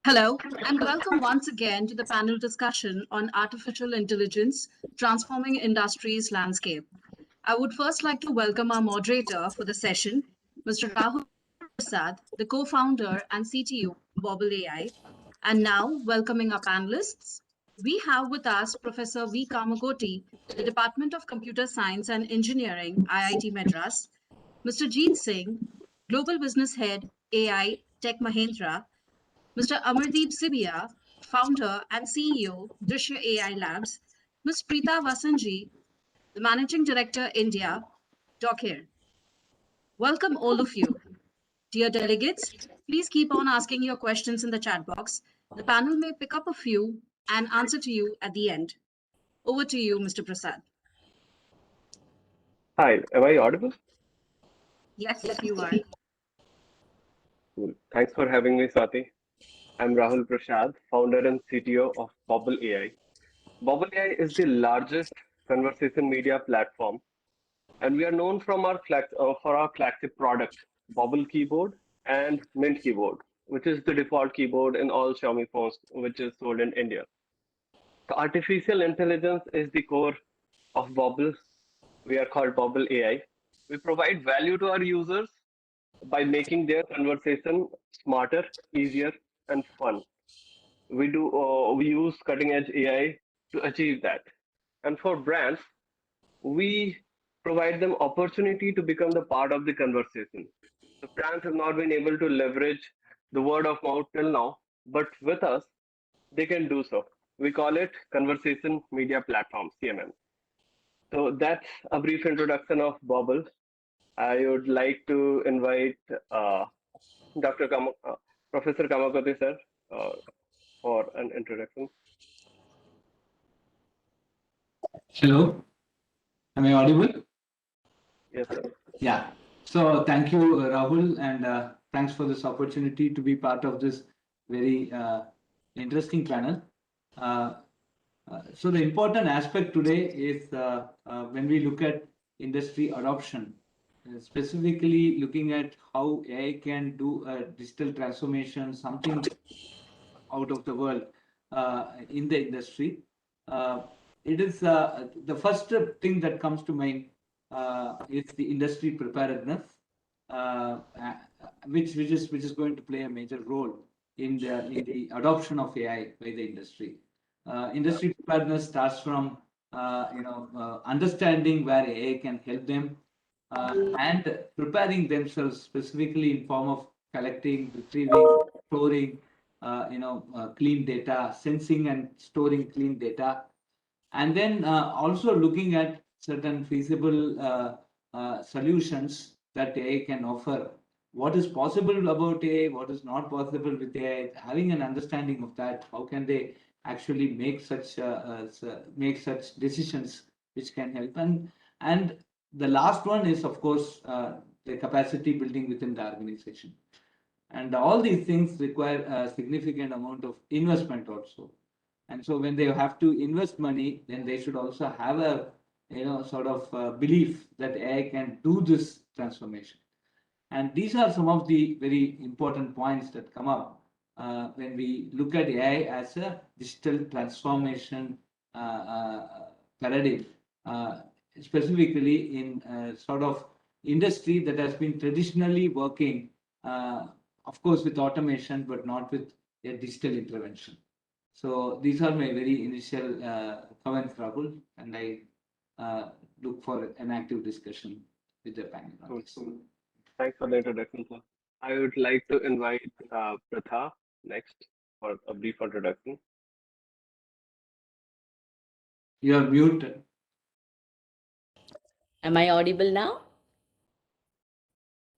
Hello, and welcome once again to the panel discussion on artificial intelligence transforming industries landscape. I would first like to welcome our moderator for the session, Mr. Rahul Prasad, the co-founder and CTO of Bobble AI. And now, welcoming our panelists, we have with us Professor V. Kamakoti, the Department of Computer Science and Engineering, IIT Madras, Mr. Jeet Singh, Global Business Head, AI, Tech Mahindra, Mr. Amardeep Sibia, founder and CEO, Drishya AI Labs, Ms. Preetha Vasanji, the Managing Director, India, Docker. Welcome all of you. Dear delegates, please keep on asking your questions in the chat box. The panel may pick up a few and answer to you at the end. Over to you, Mr. Prasad. Hi, am I audible? Yes, you are. Cool. Thanks for having me, Swati. I'm Rahul Prasad, founder and CTO of Bobble AI. Bobble AI is the largest conversation media platform, and we are known for our flagship product, Bobble Keyboard and Mint Keyboard, which is the default keyboard in all Xiaomi phones, which is sold in India. The artificial intelligence is the core of Bobble. We are called Bobble AI. We provide value to our users by making their conversation smarter, easier, and fun. We use cutting edge AI to achieve that. And for brands, we provide them opportunity to become the part of the conversation. The brands have not been able to leverage the word of mouth till now, but with us, they can do so. We call it Conversation Media Platform, CMM. So that's a brief introduction of Bobble. I would like to invite Dr. Professor Kamakoti sir uh, for an introduction. Hello, am I audible? Yes, sir. Yeah. So thank you, Rahul, and thanks for this opportunity to be part of this very interesting panel. So the important aspect today is when we look at industry adoption, specifically looking at how AI can do a digital transformation, something out of the world in the industry. It is the first thing that comes to mind is the industry preparedness, which is going to play a major role in the adoption of AI by the industry. Industry preparedness starts from understanding where AI can help them and preparing themselves specifically in form of collecting, retrieving, storing, clean data, sensing and storing clean data, and then also looking at certain feasible solutions that AI can offer. What is possible about AI? What is not possible with AI? Having an understanding of that, how can they actually make such decisions which can help? And the last one is, of course, the capacity building within the organization. And all these things require a significant amount of investment also. And so when they have to invest money, then they should also have a sort of belief that AI can do this transformation. And these are some of the very important points that come up when we look at AI as a digital transformation paradigm, specifically in sort of industry that has been traditionally working, of course, with automation, but not with a digital intervention. So these are my very initial comments, Rahul, and I look for an active discussion with the panel. Thanks for the introduction, sir. I would like to invite Pratha next for a brief introduction. You are muted. Am I audible now?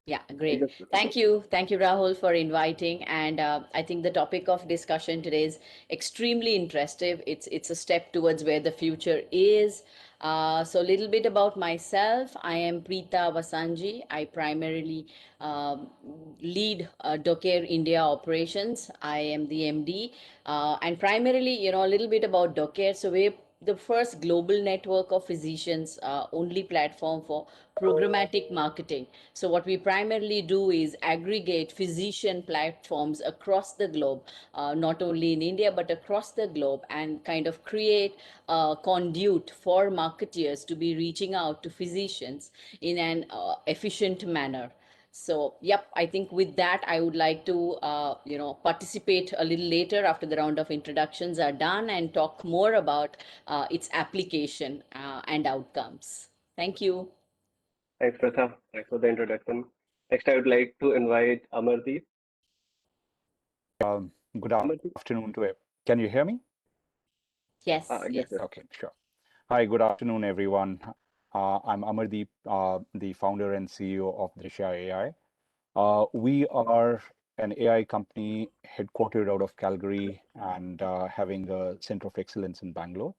Yeah, great. Thank you, Rahul, for inviting. And I think the topic of discussion today is extremely interesting. It's a step towards where the future is. So a little bit about myself. I am Preetha Vasanji. I primarily lead Docker India operations. I am the MD. And primarily, a little bit about Docker. So we're the first global network of physicians only platform for programmatic marketing. So what we primarily do is aggregate physician platforms across the globe, not only in India but across the globe, and kind of create a conduit for marketeers to be reaching out to physicians in an efficient manner. So, yep, I think with that, I would like to, participate a little later after the round of introductions are done and talk more about its application and outcomes. Thank you. Thanks, Pratha. Thanks for the introduction. Next, I would like to invite Amardeep. Good Amardeep, afternoon to it. Can you hear me? Yes, yes, yes. yes. Okay, sure. Hi, good afternoon, everyone. I'm Amardeep, the founder and CEO of Drisha AI. We are an AI company headquartered out of Calgary and having a center of excellence in Bangalore.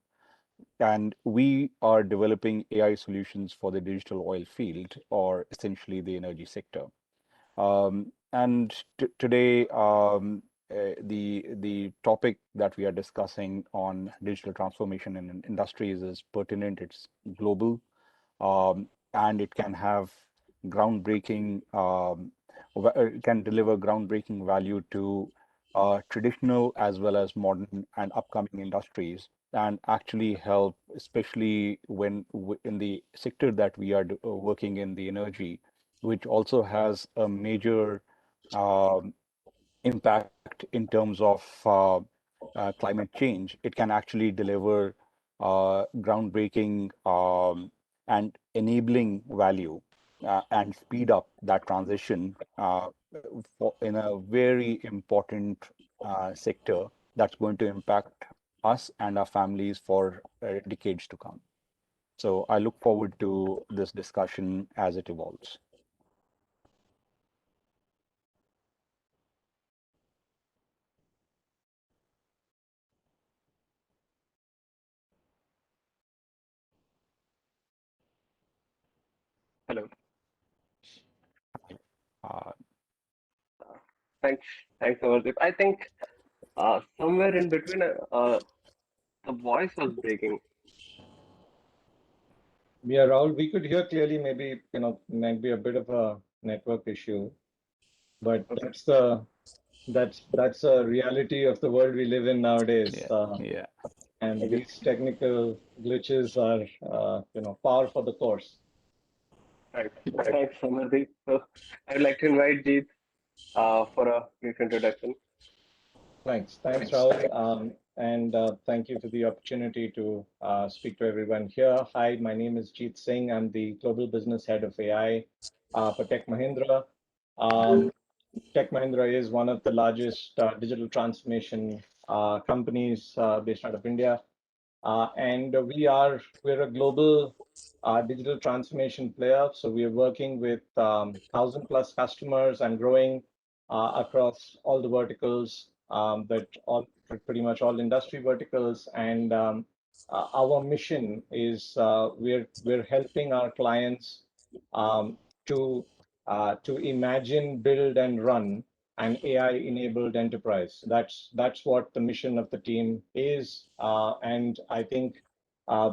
And we are developing AI solutions for the digital oil field, or essentially the energy sector. And today, the topic that we are discussing on digital transformation in industries is pertinent. It's global, and it can have groundbreaking, it can deliver groundbreaking value to traditional as well as modern and upcoming industries, and actually help, especially when in the sector that we are working in, the energy, which also has a major impact in terms of climate change. It can actually deliver groundbreaking and enabling value and speed up that transition in a very important sector that's going to impact us and our families for decades to come. So I look forward to this discussion as it evolves. Hello. Uh, Thanks, Amardeep. I think somewhere in between, the voice was breaking. Yeah, Rahul, we could hear clearly. Maybe, might be a bit of a network issue, but Okay. that's a reality of the world we live in nowadays. yeah. And these technical glitches are, par for the course. Right. Thanks, Amardeep. So I'd like to invite Jeet for a brief introduction. Thanks, Rahul, and thank you for the opportunity to speak to everyone here. Hi, my name is Jeet Singh. I'm the Global Business Head of AI for Tech Mahindra. Tech Mahindra is one of the largest digital transformation companies based out of India. And we're a global digital transformation player. So we are working with 1,000+ customers and growing across all the verticals, pretty much all industry verticals. And our mission is we're helping our clients um, to imagine, build, and run an AI-enabled enterprise. That's what the mission of the team is, and I think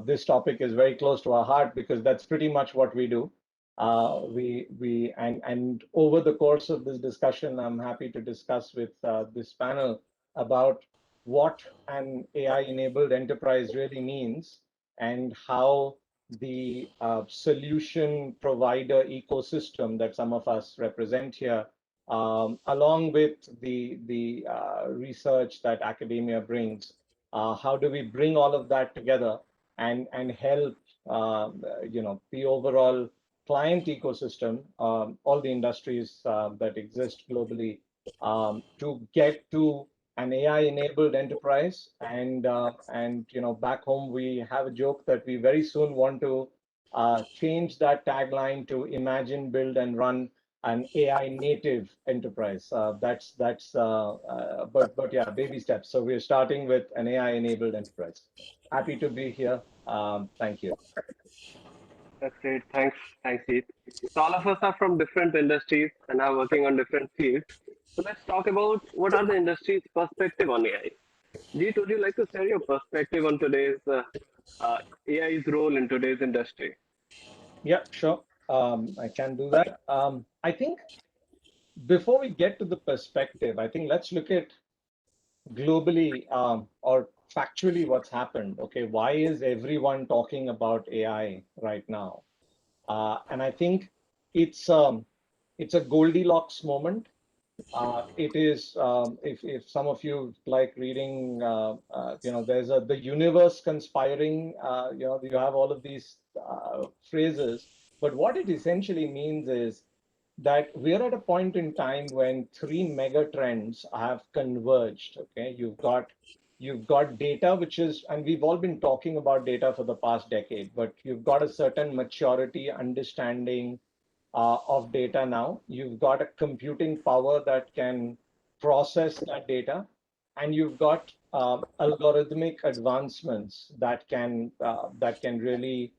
this topic is very close to our heart because that's pretty much what we do. And over the course of this discussion, I'm happy to discuss with this panel about what an AI-enabled enterprise really means and how the solution provider ecosystem that some of us represent here, along with the research that academia brings, how do we bring all of that together and help the overall client ecosystem, all the industries that exist globally, to get to an AI-enabled enterprise. And back home we have a joke that we very soon want to change that tagline to imagine, build, and run an AI native enterprise. But yeah, baby steps. So we're starting with an AI enabled enterprise. Happy to be here. Thank you. That's great. Thanks, Jeet. So all of us are from different industries and are working on different fields. So let's talk about what are the industry's perspective on AI. Jeet, would you like to share your perspective on today's AI's role in today's industry. Yeah, sure. I can do that. I think before we get to the perspective, I think let's look at globally or factually what's happened. Okay, why is everyone talking about AI right now? And I think it's um, it's a Goldilocks moment. It is if some of you like reading, there's the universe conspiring. You have all of these phrases, but what it essentially means is that we're at a point in time when three mega trends have converged. Okay, you've got data, which is, and we've all been talking about data for the past decade, but you've got a certain maturity, understanding of data now. You've got a computing power that can process that data, and you've got algorithmic advancements that can really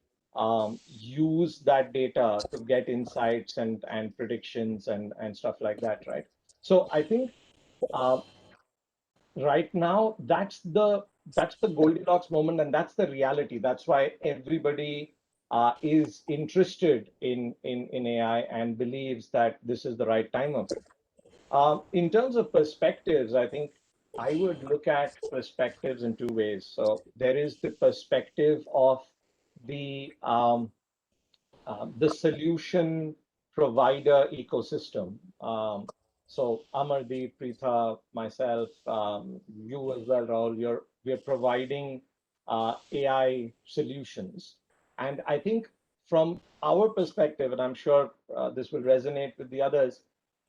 use that data to get insights and predictions and stuff like that, right? So I think uh, right now that's the Goldilocks moment, and that's the reality. That's why everybody is interested in AI and believes that this is the right time of it. In terms of perspectives, I think I would look at perspectives in two ways. So there is the perspective of the the solution provider ecosystem. So Amardeep, Preetha, myself, you as well, Rahul, we're providing AI solutions. And I think from our perspective, and I'm sure this will resonate with the others,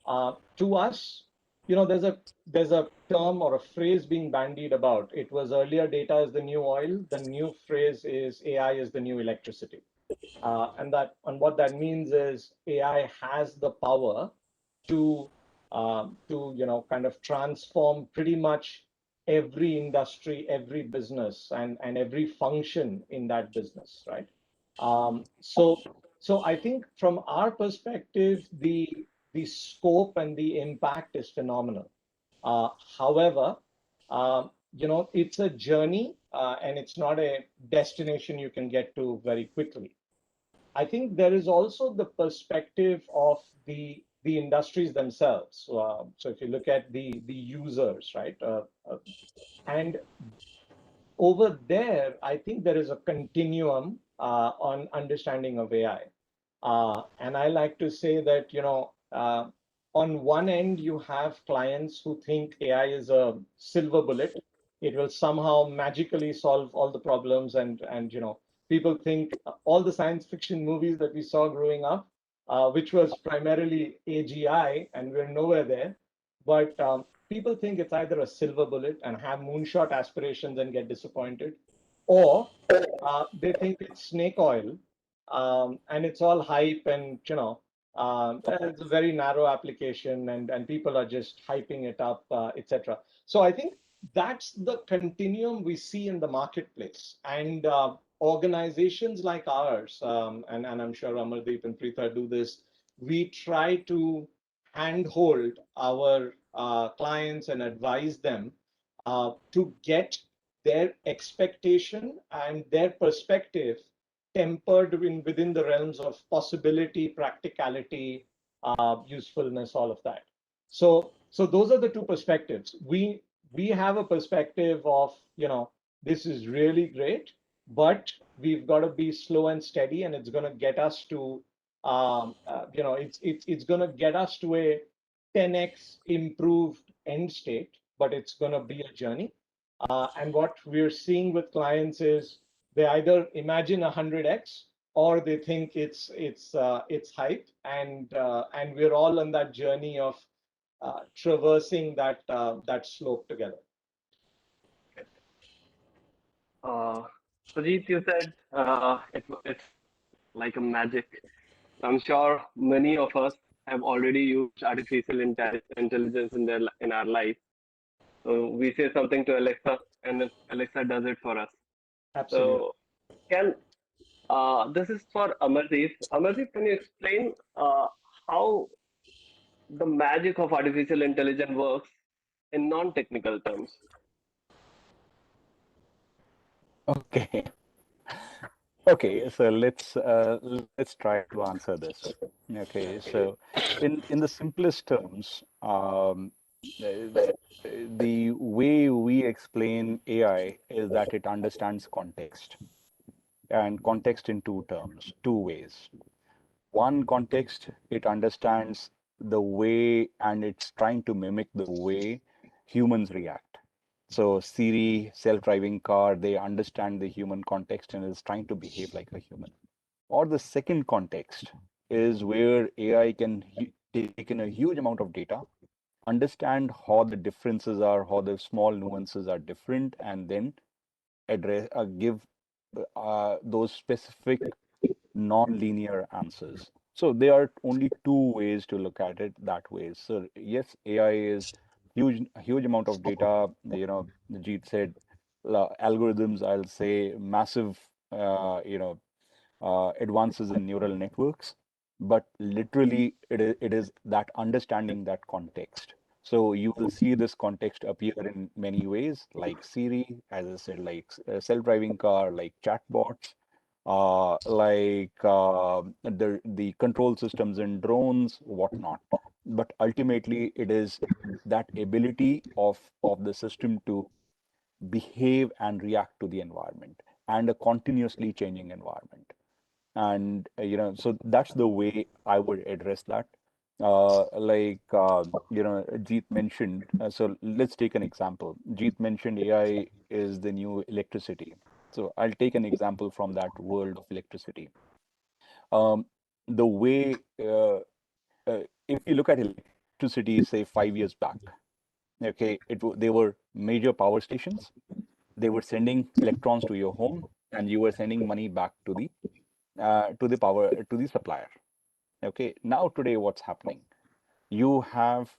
to us, there's a term or a phrase being bandied about. It was earlier data is the new oil. The new phrase is AI is the new electricity. And what that means is AI has the power to kind of transform pretty much every industry, every business, and every function in that business, right? So I think from our perspective, the scope and the impact is phenomenal. However, it's a journey, and it's not a destination you can get to very quickly. I think there is also the perspective of the industries themselves. So if you look at the users, right, and over there, I think there is a continuum on understanding of AI. And I like to say that, on one end, you have clients who think AI is a silver bullet. It will somehow magically solve all the problems. And people think all the science fiction movies that we saw growing up, which was primarily AGI, and we're nowhere there. But people think it's either a silver bullet and have moonshot aspirations and get disappointed, or they think it's snake oil, and it's all hype, and it's a very narrow application, and people are just hyping it up, etc. So I think that's the continuum we see in the marketplace, and organizations like ours, and I'm sure Amardeep and Preetha do this. We try to handhold our clients and advise them to get their expectation and their perspective tempered within the realms of possibility, practicality, usefulness, all of that. So those are the two perspectives. We have a perspective of, this is really great, but we've got to be slow and steady, and it's going to get us to, it's going to get us to a 10x improved end state, but it's going to be a journey. And what we're seeing with clients is they either imagine 100x, or they think it's hype, and we're all on that journey of traversing that slope together. Sujit, you said it's like a magic. I'm sure many of us have already used artificial intelligence in our life. So we say something to Alexa, and then Alexa does it for us. Absolutely. So can this is for Amardeep. Amardeep, can you explain how the magic of artificial intelligence works in non-technical terms? Okay. Okay, so let's try to answer this. Okay, so in the simplest terms, the, the way we explain AI is that it understands context, and context in two terms, two ways. One context, it understands the way, and it's trying to mimic the way humans react. So Siri, self-driving car, they understand the human context and is trying to behave like a human. Or the second context is where AI can take in a huge amount of data, understand how the differences are, how the small nuances are different, and then give those specific non-linear answers. So there are only two ways to look at it that way. So yes, AI is huge amount of data. Jeet said algorithms. I'll say massive. Advances in neural networks, but literally it is that understanding that context. So you will see this context appear in many ways, like Siri, as I said, like self-driving car, like chatbots, the control systems in drones, whatnot. But ultimately, it is that ability of the system to behave and react to the environment and a continuously changing environment. And so that's the way I would address that. Jeet mentioned, so let's take an example. Jeet mentioned AI is the new electricity. So I'll take an example from that world of electricity. um, the way if you look at electricity, say 5 years back, okay, they were major power stations. They were sending electrons to your home, and you were sending money back to the supplier. Okay, now today what's happening? You have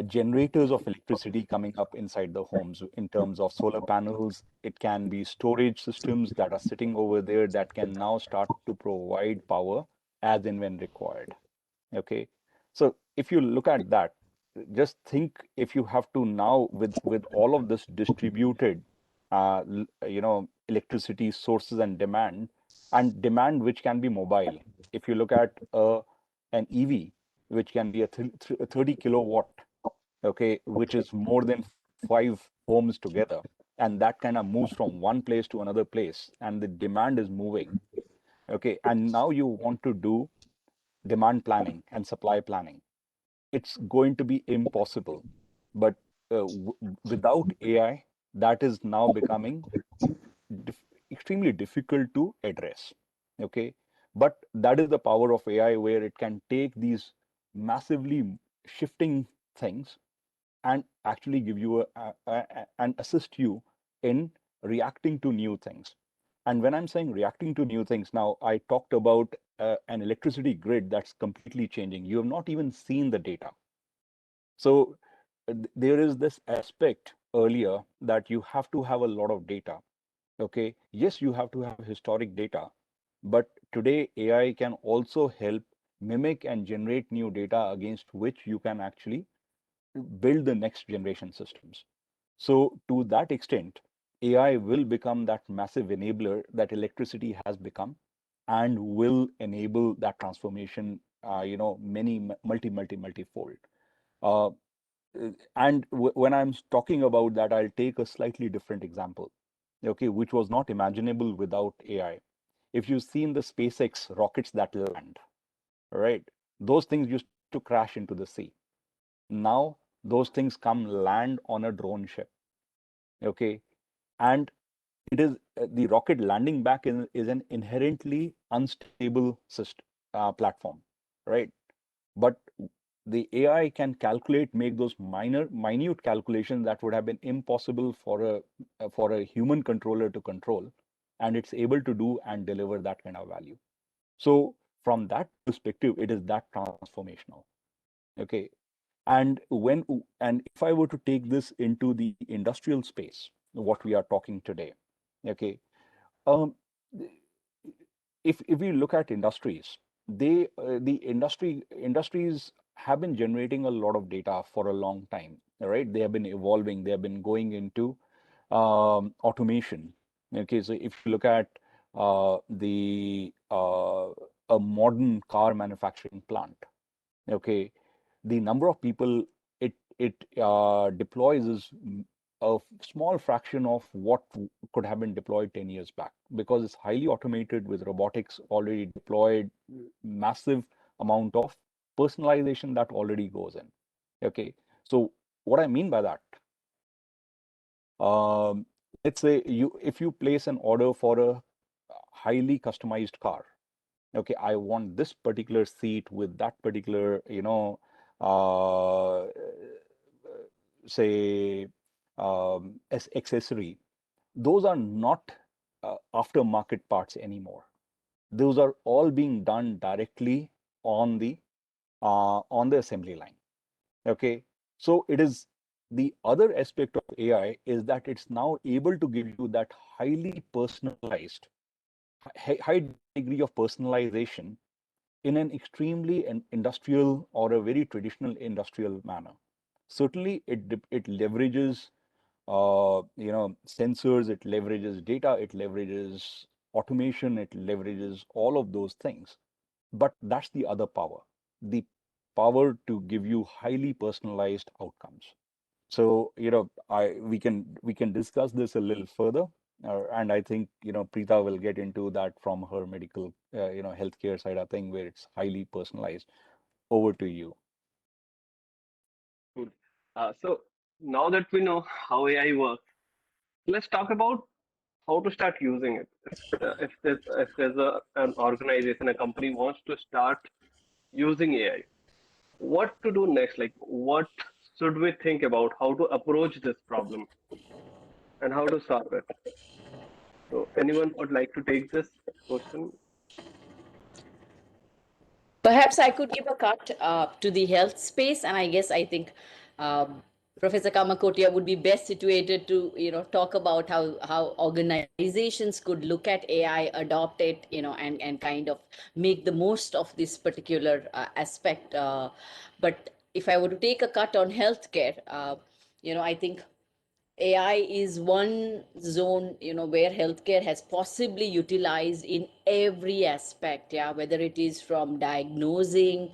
generators of electricity coming up inside the homes in terms of solar panels. It can be storage systems that are sitting over there that can now start to provide power as and when required. Okay, so if you look at that, just think, if you have to now, with all of this distributed electricity sources and demand which can be mobile. If you look at an EV, which can be a 30 kilowatt, okay, which is more than 5 homes together, and that kind of moves from one place to another place, and the demand is moving. Okay, and now you want to do demand planning and supply planning. It's going to be impossible. But without AI, that is now becoming extremely difficult to address. Okay, but that is the power of AI, where it can take these massively shifting things and actually give you and assist you in reacting to new things. And when I'm saying reacting to new things, now I talked about an electricity grid that's completely changing. You have not even seen the data. So there is this aspect earlier that you have to have a lot of data. Okay, yes, you have to have historic data, but today AI can also help mimic and generate new data against which you can actually build the next generation systems. So to that extent, AI will become that massive enabler that electricity has become, and will enable that transformation, many multifold. Uh, and when I'm talking about that, I'll take a slightly different example, okay, which was not imaginable without AI. If you've seen the SpaceX rockets that land, right, those things used to crash into the sea. Now those things come land on a drone ship. Okay, and it is the rocket landing back is an inherently unstable platform, right? But the AI can calculate, make those minute calculations that would have been impossible for a human controller to control, and it's able to do and deliver that kind of value. So from that perspective, it is that transformational. Okay, and if I were to take this into the industrial space, what we are talking today, okay, um, if we look at industries, the industries have been generating a lot of data for a long time, right? They have been evolving. They have been going into automation. Okay, so if you look at a modern car manufacturing plant. Okay, the number of people it deploys is a small fraction of what could have been deployed 10 years back, because it's highly automated with robotics already deployed, massive amount of personalization that already goes in. Okay, so what I mean by that, let's say if you place an order for a highly customized car, okay, I want this particular seat with that particular, uh, say, as accessory. Those are not aftermarket parts anymore. Those are all being done directly on the assembly line. Okay, so it is the other aspect of AI is that it's now able to give you that highly personalized, high degree of personalization in an extremely industrial or a very traditional industrial manner. Certainly, it leverages sensors, it leverages data, it leverages automation, it leverages all of those things. But that's the other power, the power to give you highly personalized outcomes. So, we can discuss this a little further, and I think Preetha will get into that from her medical, healthcare side of thing, where it's highly personalized. Over to you. Cool. So now that we know how AI works, let's talk about how to start using it. If there's an organization, a company wants to start using AI, what to do next? Like, what should we think about how to approach this problem and how to solve it? So, anyone would like to take this question? Perhaps I could give a cut to the health space, and I think Professor Kamakotia would be best situated to talk about how organizations could look at AI, adopt it, and kind of make the most of this particular aspect. But if I were to take a cut on healthcare, I think AI is one zone, where healthcare has possibly utilized in every aspect. Yeah, whether it is from diagnosing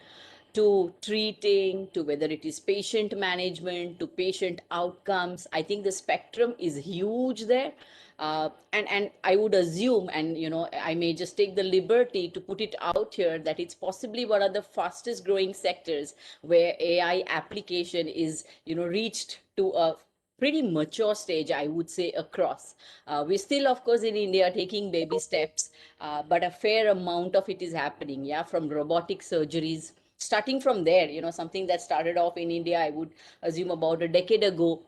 to treating, to whether it is patient management to patient outcomes. I think the spectrum is huge there. And I would assume, and I may just take the liberty to put it out here, that it's possibly one of the fastest growing sectors where AI application is, reached to a pretty mature stage, I would say, across. We're still, of course, in India taking baby steps, but a fair amount of it is happening, yeah, from robotic surgeries. Starting from there, something that started off in India, I would assume about a decade ago,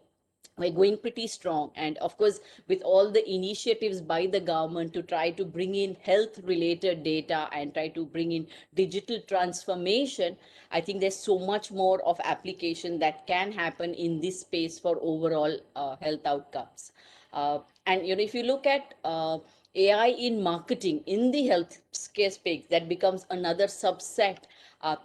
we're going pretty strong. And of course, with all the initiatives by the government to try to bring in health related data and try to bring in digital transformation, I think there's so much more of application that can happen in this space for overall health outcomes. And if you look at AI in marketing in the healthcare space, that becomes another subset,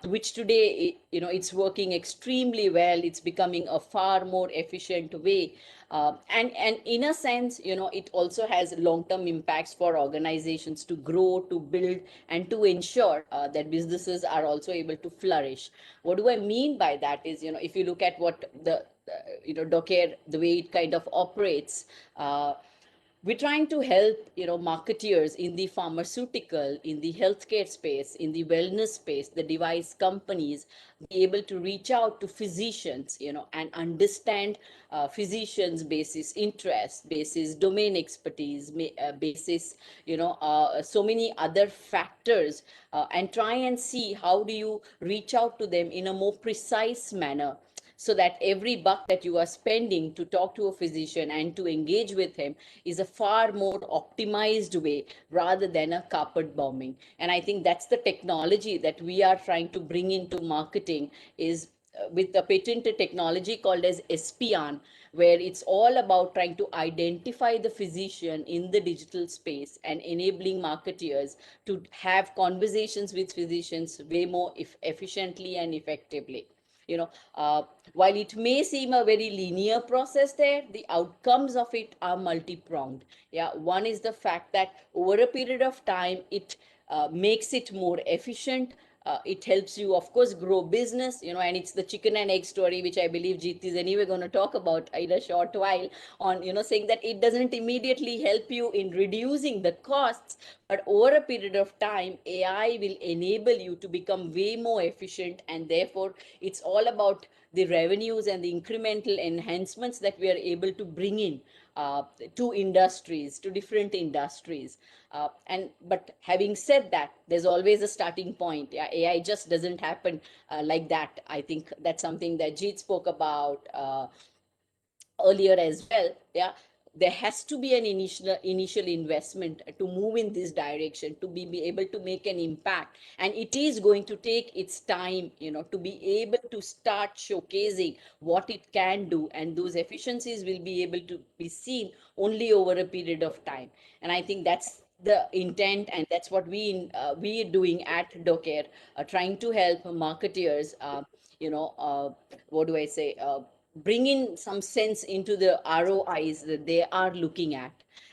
which today, it's working extremely well. It's becoming a far more efficient way. And in a sense, it also has long-term impacts for organizations to grow, to build, and to ensure that businesses are also able to flourish. What do I mean by that is, if you look at what the, Docare, the way it kind of operates, we're trying to help marketeers in the pharmaceutical, in the healthcare space, in the wellness space, the device companies, be able to reach out to physicians, and understand physicians basis interest, basis domain expertise, basis so many other factors, and try and see how do you reach out to them in a more precise manner, so that every buck that you are spending to talk to a physician and to engage with him is a far more optimized way rather than a carpet bombing. And I think that's the technology that we are trying to bring into marketing, is with the patented technology called as Espion, where it's all about trying to identify the physician in the digital space and enabling marketeers to have conversations with physicians way more efficiently and effectively. While it may seem a very linear process there, the outcomes of it are multi-pronged. Yeah, one is the fact that over a period of time, it makes it more efficient. It helps you, of course, grow business, and it's the chicken and egg story, which I believe Jeet is anyway going to talk about in a short while on, saying that it doesn't immediately help you in reducing the costs, but over a period of time, AI will enable you to become way more efficient, and therefore it's all about the revenues and the incremental enhancements that we are able to bring in uh, to industries, to different industries. But having said that, there's always a starting point. Yeah, AI just doesn't happen like that. I think that's something that Jeet spoke about earlier as well. Yeah, there has to be an initial investment to move in this direction, to be able to make an impact, and it is going to take its time, to be able to start showcasing what it can do, and those efficiencies will be able to be seen only over a period of time. And I think that's the intent, and that's what we are doing at Docare, trying to help marketeers, what do I say, bring in some sense into the ROIs that they are looking at,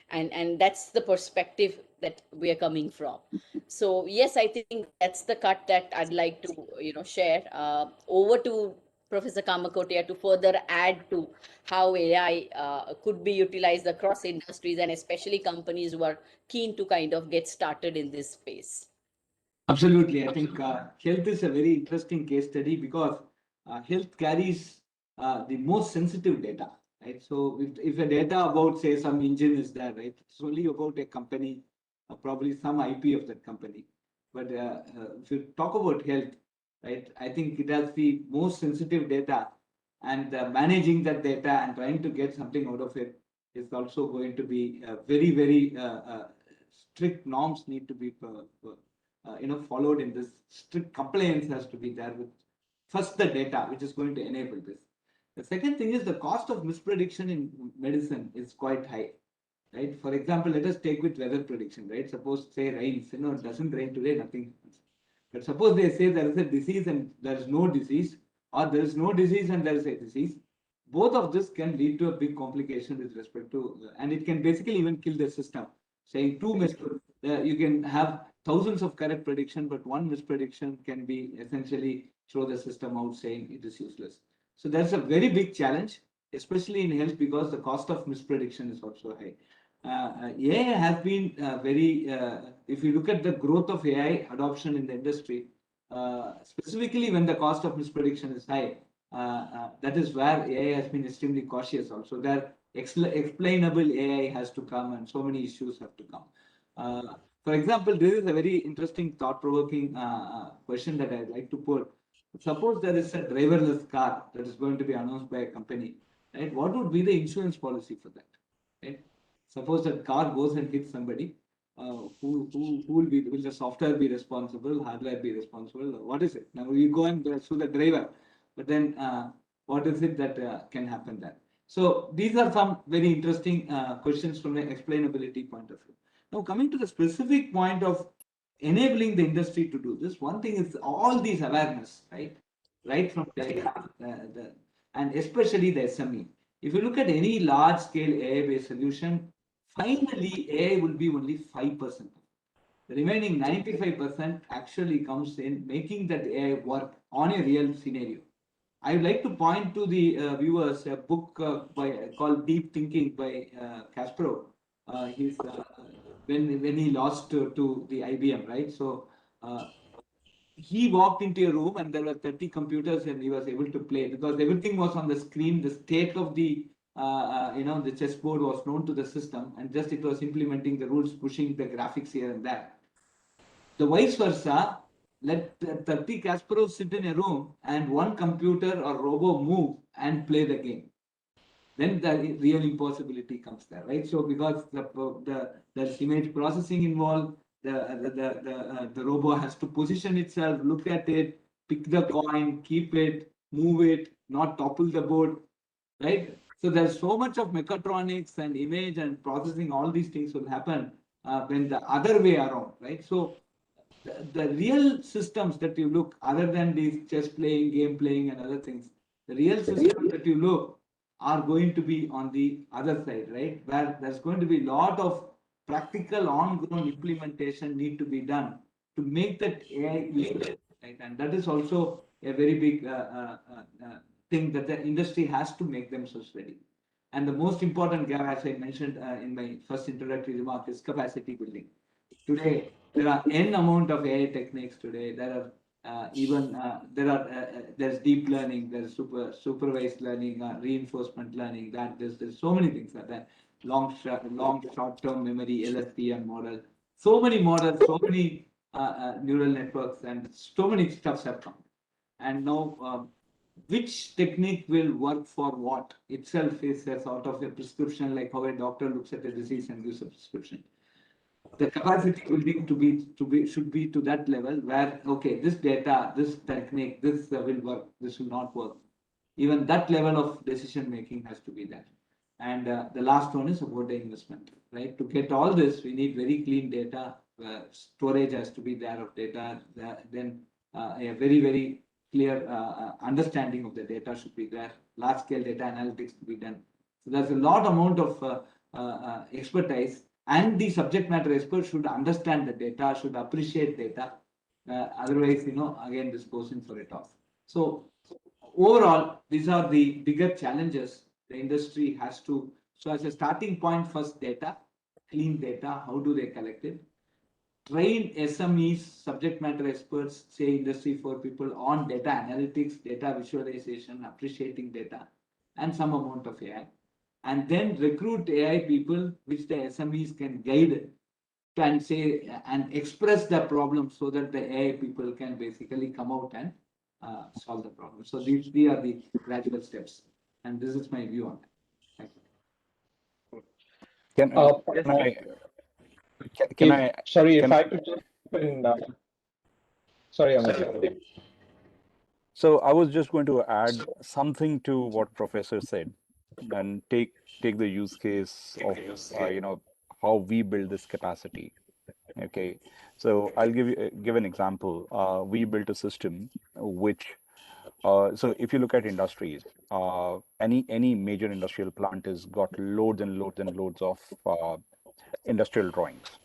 and that's the perspective that we are coming from. So yes, I think that's the cut that I'd like to share. Over to Professor Kamakotia to further add to how AI could be utilized across industries, and especially companies who are keen to kind of get started in this space. Absolutely. I think health is a very interesting case study because health carries the most sensitive data, right? So if a data about, say, some engine is there, right, it's only about a company, probably some IP of that company. But if you talk about health, right, I think it has the most sensitive data, and managing that data and trying to get something out of it is also going to be very, very strict norms need to be followed in this. Strict compliance has to be there with first the data, which is going to enable this. The second thing is the cost of misprediction in medicine is quite high, right? For example, let us take with weather prediction, right? Suppose say rains, it doesn't rain today, nothing happens. But suppose they say there is a disease and there is no disease, or there is no disease and there is a disease. Both of this can lead to a big complication with respect to, and it can basically even kill the system. Saying you can have thousands of correct prediction, but one misprediction can be essentially throw the system out, saying it is useless. So that's a very big challenge, especially in health, because the cost of misprediction is also high. AI has been if you look at the growth of AI adoption in the industry, specifically when the cost of misprediction is high, that is where AI has been extremely cautious also. There explainable AI has to come, and so many issues have to come. For example, this is a very interesting thought-provoking question that I'd like to put. Suppose there is a driverless car that is going to be announced by a company, right? What would be the insurance policy for that, right? Suppose that car goes and hits somebody, who will the software be responsible, hardware be responsible? What is it? Now you go and sue the driver, but then what is it that can happen there? So these are some very interesting questions from an explainability point of view. Now coming to the specific point of enabling the industry to do this, one thing is all these awareness, right from and especially the SME. If you look at any large scale AI-based solution, finally AI will be only 5%. The remaining 95% actually comes in making that AI work on a real scenario. I would like to point to the viewers a book called Deep Thinking by Kasparov. When he lost to the IBM, right? So he walked into a room and there were 30 computers and he was able to play because everything was on the screen. The state of the the chessboard was known to the system, and just it was implementing the rules, pushing the graphics here and there. The vice versa, let 30 Kasparovs sit in a room and one computer or robo move and play the game. Then the real impossibility comes there, right? So because there's image processing involved, the robot has to position itself, look at it, pick the coin, keep it, move it, not topple the board, right? So there's so much of mechatronics and image and processing, all these things will happen when the other way around, right? So the real systems that you look, other than these chess playing, game playing, and other things, the real systems that you look are going to be on the other side, right? Where there's going to be a lot of practical on-ground implementation need to be done to make that AI useful, right? And that is also a very big thing that the industry has to make themselves ready. And the most important gap, as I mentioned in my first introductory remark, is capacity building. Today, there are n amount of AI techniques today. There are there's deep learning, there's supervised learning, reinforcement learning. There's so many things like that. Long short term memory, LSTM model. So many models, so many neural networks, and so many stuffs have come. And now, which technique will work for what itself is a sort of a prescription, like how a doctor looks at a disease and gives a prescription. The capacity building should be to that level where, okay, this data, this technique, this will work, this will not work. Even that level of decision making has to be there. And the last one is about the investment, right? To get all this, we need very clean data. Storage has to be there of data. Then a very clear understanding of the data should be there. Large scale data analytics to be done. So there's a lot amount of expertise, and the subject matter expert should understand the data, should appreciate data. Otherwise, again, this goes in for a toss. So overall, these are the bigger challenges the industry has to. So as a starting point, first data, clean data, how do they collect it? Train SMEs, subject matter experts, say industry 4 people on data analytics, data visualization, appreciating data, and some amount of AI. And then recruit AI people, which the SMEs can guide and say and express the problem so that the AI people can basically come out and solve the problem. So these are the gradual steps. And this is my view on it. Thank you. Sorry, if I could just sorry, Amit. So I was just going to add something to what Professor said and take the use case of how we build this capacity. Okay, so I'll give an example. We built a system which so if you look at industries, any major industrial plant has got loads and loads and loads of industrial drawings.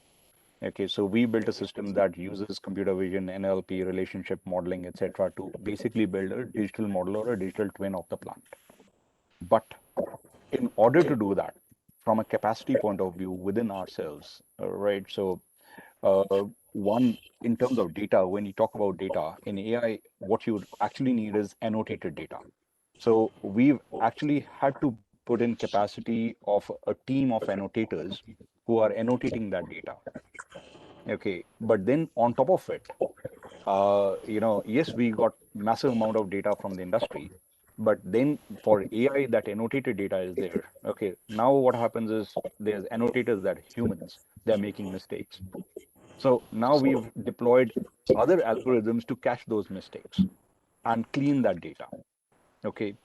Okay, so we built a system that uses computer vision, NLP, relationship modeling, etc., to basically build a digital model or a digital twin of the plant. But in order to do that, from a capacity point of view within ourselves, right? So, one, in terms of data, when you talk about data in AI, what you actually need is annotated data. So we've actually had to put in capacity of a team of annotators who are annotating that data. Okay, but then on top of it, yes, we got massive amount of data from the industry, but then for AI, that annotated data is there. Okay, now what happens is there's annotators that humans, they're making mistakes. So now we've deployed other algorithms to catch those mistakes and clean that data. Okay,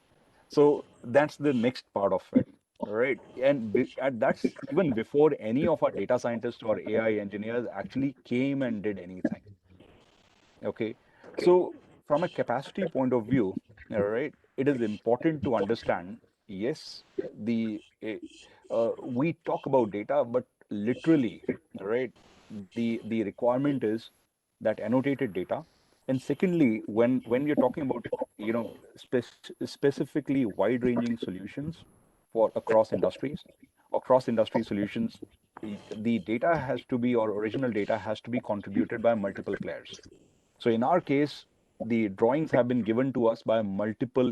so that's the next part of it, right? And that's even before any of our data scientists or AI engineers actually came and did anything. Okay, so from a capacity point of view, right, it is important to understand, yes, we talk about data, but literally, right, the requirement is that annotated data. And secondly, when you're talking about, specifically wide-ranging solutions for across industry solutions, the data has to be, or original data has to be contributed by multiple players. So in our case, the drawings have been given to us by multiple,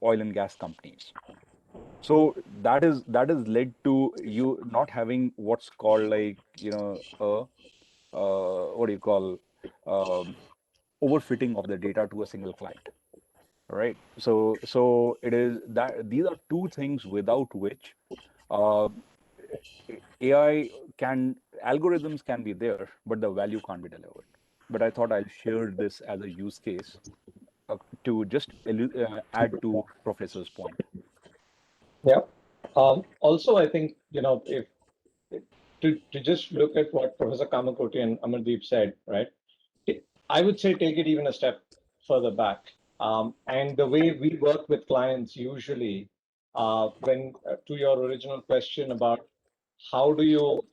oil and gas companies. So that is led to you not having what's called like, what do you call, overfitting of the data to a single client, right? So it is that these are two things without which uh, algorithms can be there, but the value can't be delivered. But I thought I'll share this as a use case to just add to Professor's point. Yeah. Also, I think, if to just look at what Professor Kamakoti and Amardeep said, right? I would say take it even a step further back. And the way we work with clients usually, when to your original question about how do you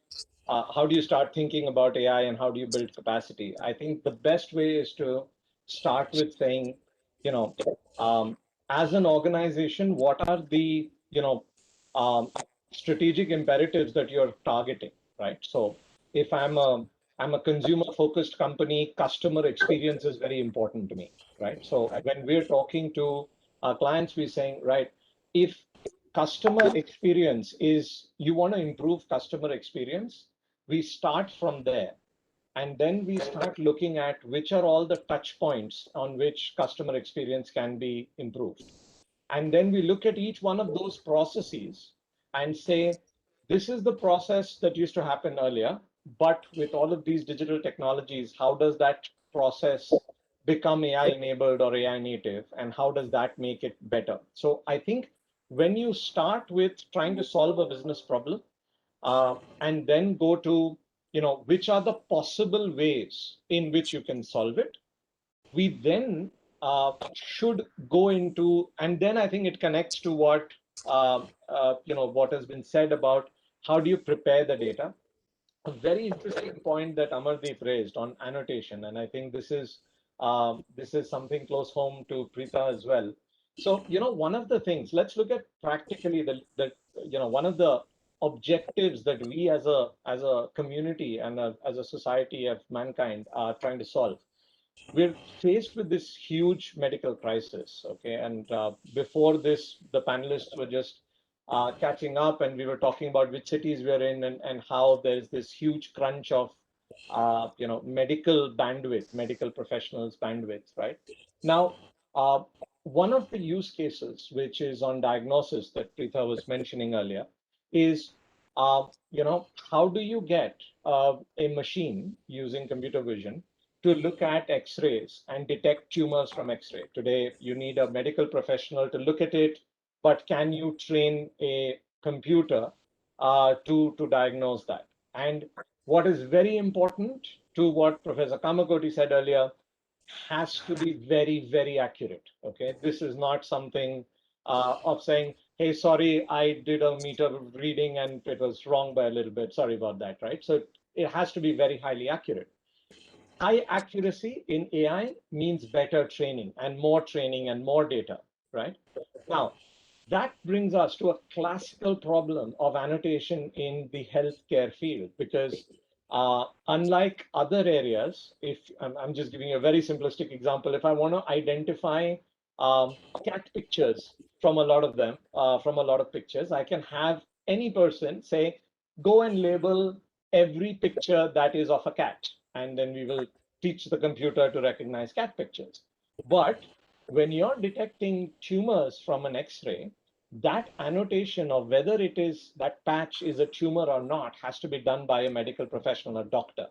start thinking about AI and how do you build capacity? I think the best way is to start with saying, you know, as an organization, what are the, um, strategic imperatives that you're targeting, right? So if I'm a consumer focused company, customer experience is very important to me, right? So when we're talking to our clients, we're saying, right, if customer experience is, you want to improve customer experience, we start from there. And then we start looking at which are all the touch points on which customer experience can be improved. And then we look at each one of those processes and say, this is the process that used to happen earlier, but with all of these digital technologies, how does that process become AI enabled or AI native? And how does that make it better? So I think when you start with trying to solve a business problem, and then go to, which are the possible ways in which you can solve it, we then should go into, and then I think it connects to what has been said about how do you prepare the data. A very interesting point that Amardeep raised on annotation, and I think this is something close home to Preetha as well. So, one of the things, let's look at practically one of the objectives that we as a community and as a society of mankind are trying to solve. We're faced with this huge medical crisis, okay? And before this, the panelists were just catching up, and we were talking about which cities we're in, and how there's this huge crunch of, medical bandwidth, medical professionals bandwidth, right? Now, one of the use cases, which is on diagnosis that Preetha was mentioning earlier, is, how do you get a machine using computer vision to look at X-rays and detect tumors from X-ray? Today, you need a medical professional to look at it, but can you train a computer to diagnose that? And what is very important, to what Professor Kamakoti said earlier, has to be very, very accurate. Okay, this is not something of saying, hey, sorry, I did a meter reading and it was wrong by a little bit. Sorry about that, right? So it has to be very highly accurate. High accuracy in AI means better training and more data, right? Now, that brings us to a classical problem of annotation in the healthcare field, because unlike other areas, if I'm just giving you a very simplistic example, if I want to identify cat pictures from a lot of them, from a lot of pictures, I can have any person say, go and label every picture that is of a cat, and then we will teach the computer to recognize cat pictures. But when you're detecting tumors from an X-ray, that annotation of whether it is that patch is a tumor or not has to be done by a medical professional, a doctor.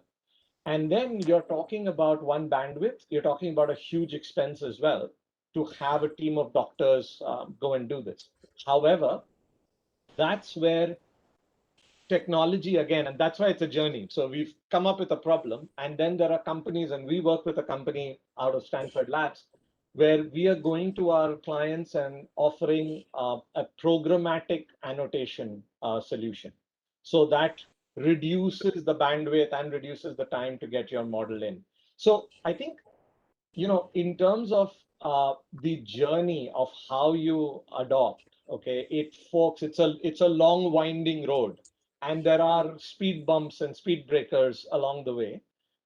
And then you're talking about one bandwidth, you're talking about a huge expense as well to have a team of doctors go and do this. However, that's where technology again, and that's why it's a journey. So we've come up with a problem, and then there are companies, and we work with a company out of Stanford Labs, where we are going to our clients and offering a programmatic annotation solution. So that reduces the bandwidth and reduces the time to get your model in. So I think, in terms of the journey of how you adopt, okay, it's a long winding road, and there are speed bumps and speed breakers along the way.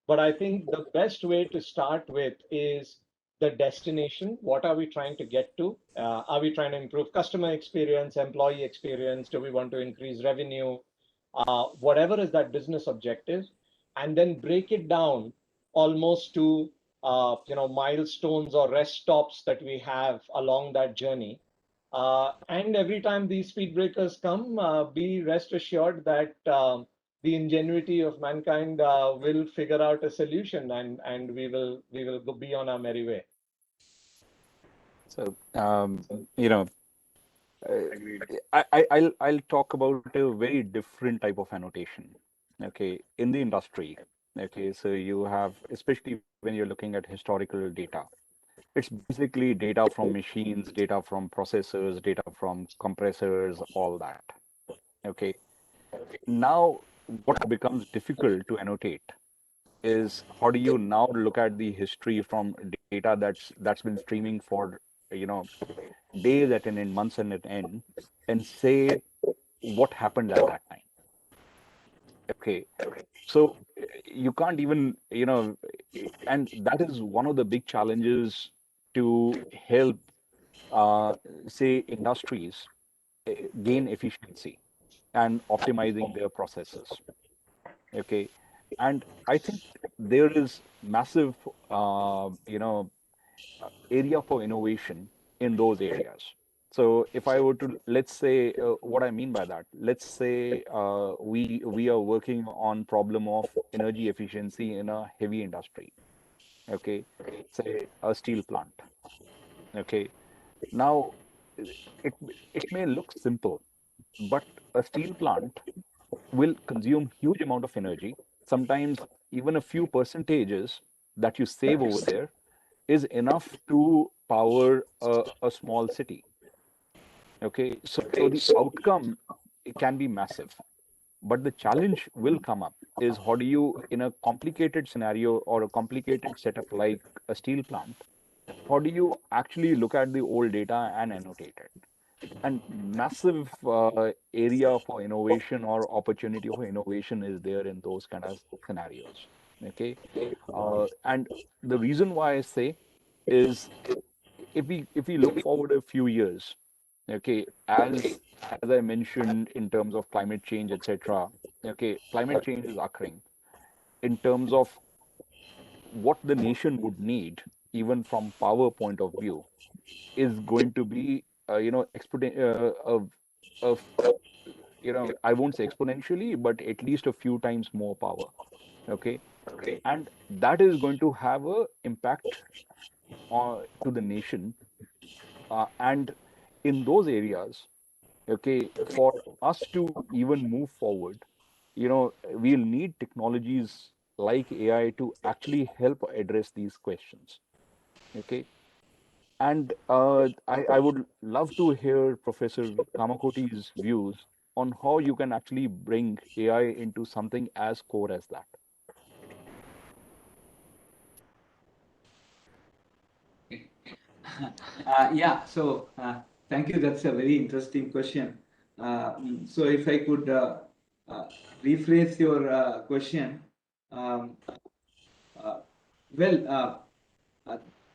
But I think the best way to start with is the destination. What are we trying to get to? Are we trying to improve customer experience, employee experience? Do we want to increase revenue? Whatever is that business objective, and then break it down almost to milestones or rest stops that we have along that journey. And every time these speed breakers come, be rest assured that the ingenuity of mankind will figure out a solution, and we will be on our merry way. So, I'll talk about a very different type of annotation. okay, in the industry. Okay, so you have, especially when you're looking at historical data, it's basically data from machines, data from processors, data from compressors, all that. Okay. Now, what becomes difficult to annotate is how do you now look at the history from data that's been streaming for, you know, days at an end, months at an end, and say what happened at that time. Okay. So you can't even, and that is one of the big challenges to help, uh, say, industries gain efficiency and optimizing their processes. Okay. And I think there is massive, area for innovation in those areas. So if I were to, let's say, what I mean by that, let's say we are working on problem of energy efficiency in a heavy industry. Okay, say a steel plant. Okay, now it it may look simple, but a steel plant will consume huge amount of energy. Sometimes even a few percentages that you save over there is enough to power a small city. Okay, so the outcome, it can be massive, but the challenge will come up is how do you, in a complicated scenario or a complicated setup like a steel plant, how do you actually look at the old data and annotate it? And massive area for innovation or opportunity for innovation is there in those kind of scenarios. Okay, and the reason why I say is if we look forward a few years, okay, as I mentioned in terms of climate change, etc. Okay, climate change is occurring in terms of what the nation would need, even from power point of view, is going to be of I won't say exponentially, but at least a few times more power. Okay, and that is going to have a impact to the nation, and in those areas, okay, for us to even move forward, we'll need technologies like AI to actually help address these questions. Okay, and I would love to hear Professor Kamakoti's views on how you can actually bring AI into something as core as that. Yeah, so thank you. That's a very interesting question. So if I could uh, rephrase your question, um, uh, well,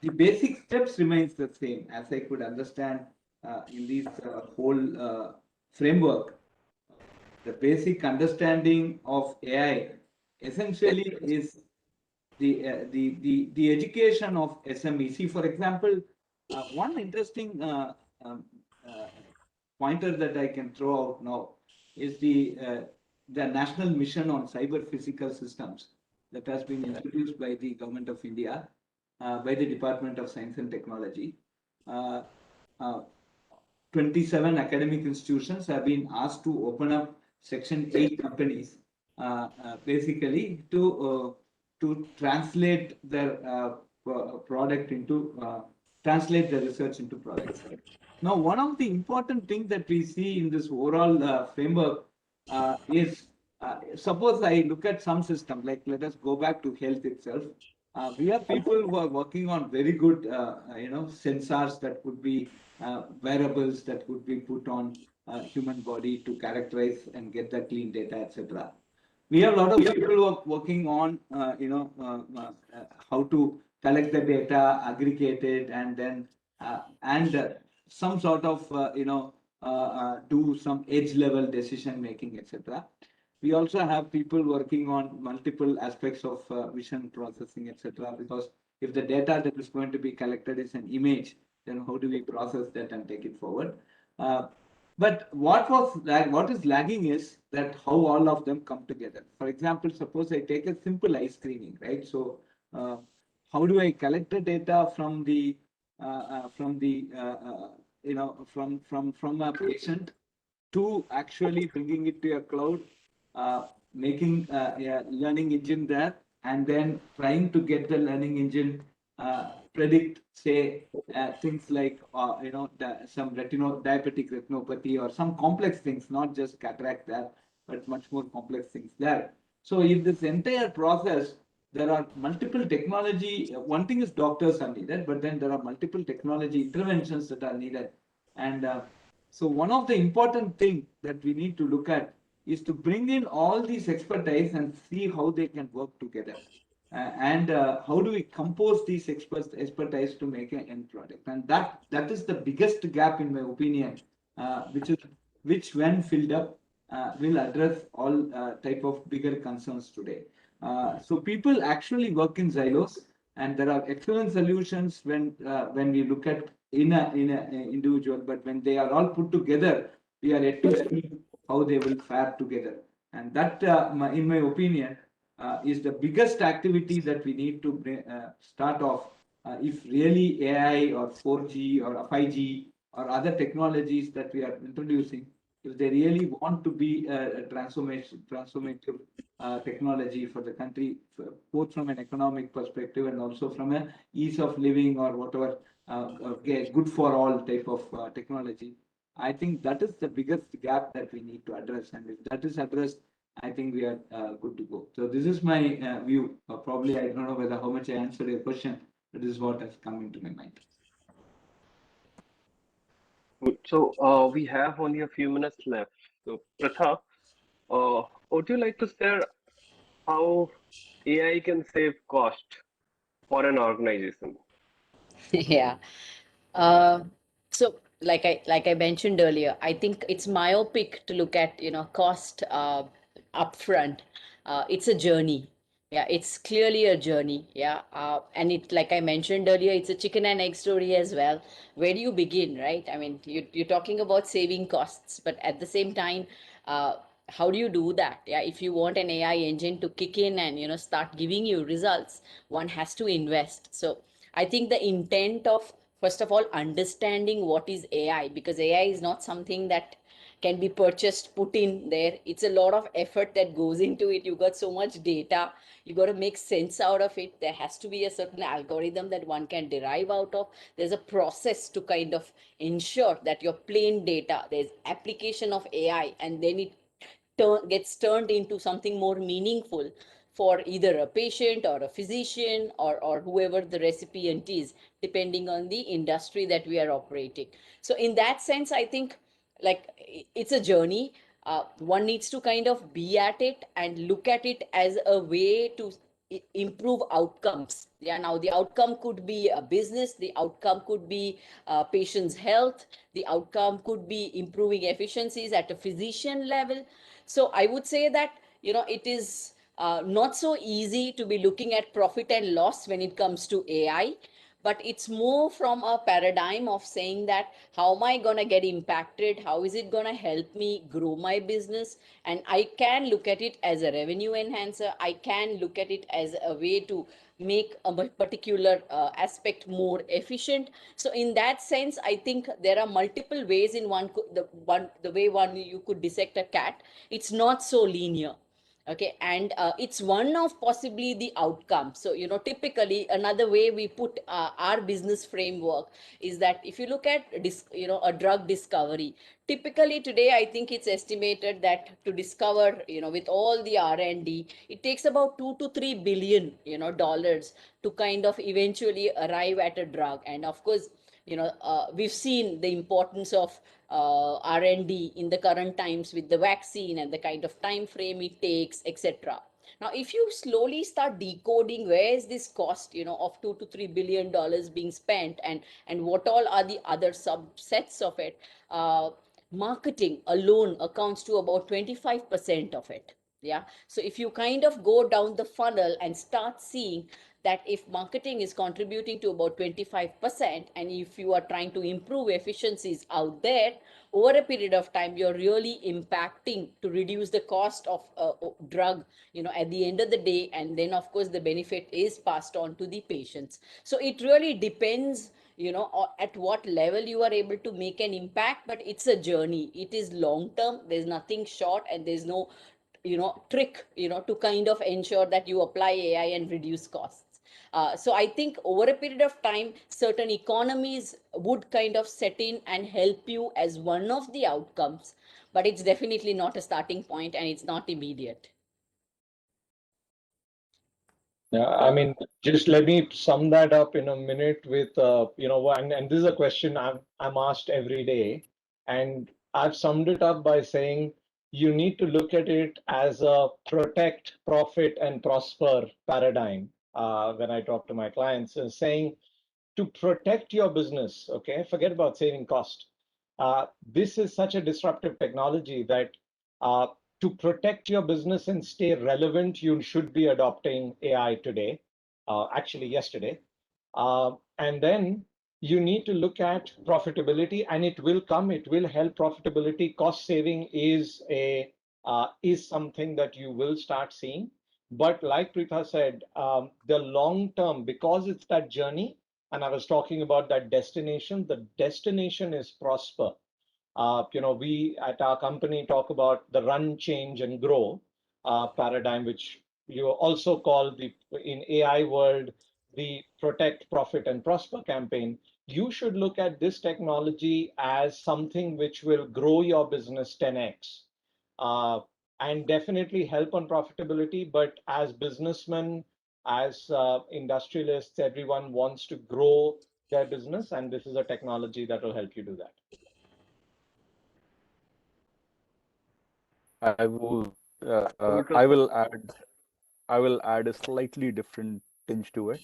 the basic steps remains the same as I could understand in this whole framework. The basic understanding of AI essentially is the education of SME. See, for example, one interesting uh, pointer that I can throw out now is the national mission on cyber physical systems that has been introduced by the government of India, by the Department of Science and Technology. Uh, uh, 27 academic institutions have been asked to open up Section 8 companies, basically to translate their product into translate the research into products. Now, one of the important things that we see in this overall framework is suppose I look at some system, like let us go back to health itself. We have people who are working on very good, sensors that could be wearables that could be put on human body to characterize and get the clean data, etc. We have a lot of people who are working on, how to collect the data, aggregate it, and then some sort of, do some edge level decision making, etc. We also have people working on multiple aspects of vision processing, etc. Because if the data that is going to be collected is an image, then how do we process that and take it forward? But what is lagging is that how all of them come together. For example, suppose I take a simple eye screening, right? So how do I collect the data from the from a patient to actually bringing it to a cloud, making a learning engine there, and then trying to get the learning engine predict, say, things like some diabetic retinopathy or some complex things, not just cataract there, but much more complex things there. So in this entire process, there are multiple technology. One thing is doctors are needed, but then there are multiple technology interventions that are needed. And so one of the important thing that we need to look at is to bring in all these expertise and see how they can work together. And how do we compose these expertise to make an end product? And that is the biggest gap, in my opinion, which when filled up, will address all type of bigger concerns today. So people actually work in silos, and there are excellent solutions when we look at in a individual, but when they are all put together, we are yet to see how they will fare together. And that, in my opinion, is the biggest activity that we need to start off if really AI or 4G or 5G or other technologies that we are introducing, if they really want to be a transformative technology for the country, both from an economic perspective and also from a ease of living or whatever, good for all type of technology. I think that is the biggest gap that we need to address, and if that is addressed, I think we are good to go. So this is my view. Probably I don't know whether how much I answered your question, but this is what has come into my mind. Good. So we have only a few minutes left. So Pratha, would you like to share how AI can save cost for an organization? Yeah. Uh, so like I mentioned earlier, I think it's myopic to look at cost upfront. It's a journey. Yeah, it's clearly a journey. Yeah, and it, like I mentioned earlier, it's a chicken and egg story as well. Where do you begin, right? I mean, you're talking about saving costs, but at the same time, uh, how do you do that? Yeah, if you want an AI engine to kick in and start giving you results, one has to invest. So I think the intent of, first of all, understanding what is AI, because AI is not something that can be purchased, put in there. It's a lot of effort that goes into it. You got so much data, you got to make sense out of it. There has to be a certain algorithm that one can derive out of. There's a process to kind of ensure that your plain data, there's application of AI, and then it gets turned into something more meaningful for either a patient or a physician or whoever the recipient is, depending on the industry that we are operating. So in that sense, I think, like, it's a journey. One needs to kind of be at it and look at it as a way to improve outcomes. Yeah, now the outcome could be a business, the outcome could be patient's health, the outcome could be improving efficiencies at a physician level. So I would say that it is not so easy to be looking at profit and loss when it comes to AI, but it's more from a paradigm of saying that how am I going to get impacted, how is it going to help me grow my business. And I can look at it as a revenue enhancer, I can look at it as a way to make a particular aspect more efficient. So in that sense, I think there are multiple ways in the way one you could dissect a cat. It's not so linear. Okay, and it's one of possibly the outcomes. So typically another way we put our business framework is that if you look at a drug discovery, typically today I think it's estimated that to discover, with all the R&D, it takes about 2 to 3 billion dollars to kind of eventually arrive at a drug. And of course, we've seen the importance of R&D in the current times with the vaccine and the kind of time frame it takes, etc. Now, if you slowly start decoding where is this cost, of 2 to 3 billion dollars being spent, and what all are the other subsets of it, marketing alone accounts to about 25% of it. Yeah. So if you kind of go down the funnel and start seeing that if marketing is contributing to about 25%, and if you are trying to improve efficiencies out there over a period of time, you're really impacting to reduce the cost of a drug, at the end of the day. And then of course the benefit is passed on to the patients. So it really depends, at what level you are able to make an impact, but it's a journey. It is long term. There's nothing short, and there's no trick, to kind of ensure that you apply AI and reduce costs. So I think over a period of time, certain economies would kind of set in and help you as one of the outcomes, but it's definitely not a starting point and it's not immediate. Yeah, I mean, just let me sum that up in a minute with, and this is a question I'm asked every day, and I've summed it up by saying you need to look at it as a protect, profit, and prosper paradigm. When I talk to my clients, saying to protect your business, okay, forget about saving cost. This is such a disruptive technology that uh, to protect your business and stay relevant, you should be adopting AI today, actually yesterday. And then you need to look at profitability, and it will come, it will help profitability. Cost saving is something that you will start seeing. But like Preetha said, the long term, because it's that journey, and I was talking about that destination, the destination is prosper. We at our company talk about the run, change, and grow paradigm, which you also call in AI world, the protect, profit, and prosper campaign. You should look at this technology as something which will grow your business 10x and definitely help on profitability. But as businessmen, as industrialists, everyone wants to grow their business, and this is a technology that will help you do that. I will I will add a slightly different tinge to it.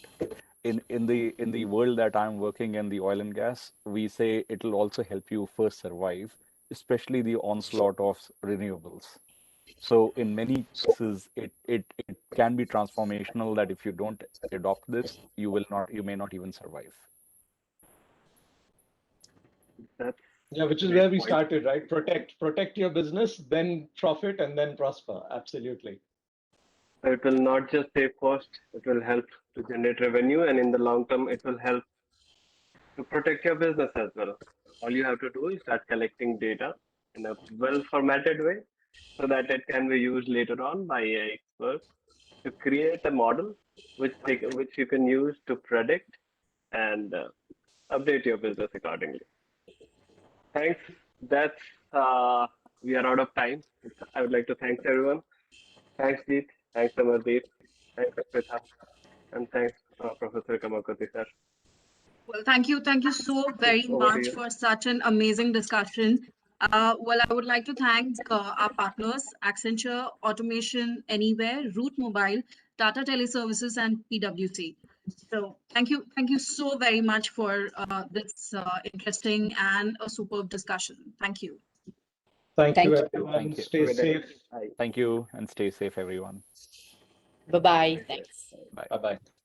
In the world that I'm working in, the oil and gas, we say it will also help you first survive, especially the onslaught of renewables. So in many cases, it can be transformational that if you don't adopt this, you may not even survive. That's Yeah, which is great where we point. started, right? Protect your business, then profit, and then prosper. Absolutely. It will not just save cost, it will help to generate revenue, and in the long term, it will help to protect your business as well. All you have to do is start collecting data in a well formatted way so that it can be used later on by AI experts to create a model which you can use to predict and update your business accordingly. Thanks. That's we are out of time. I would like to thank everyone. Thanks, Deep. Thanks, Amardeep. Thanks, Pritha. And thanks, Professor Kamakoti, sir. Well, thank you so very Over to much you. for such an amazing discussion. Well, I would like to thank our partners, Accenture, Automation Anywhere, Root Mobile, Tata Teleservices, and PwC. So thank you so very much for this interesting and a superb discussion. Thank you. Thank you, Thank you. everyone. Thank you. Stay safe. Bye. Thank you, and stay safe, everyone. Bye-bye. Thanks. Bye. Bye-bye.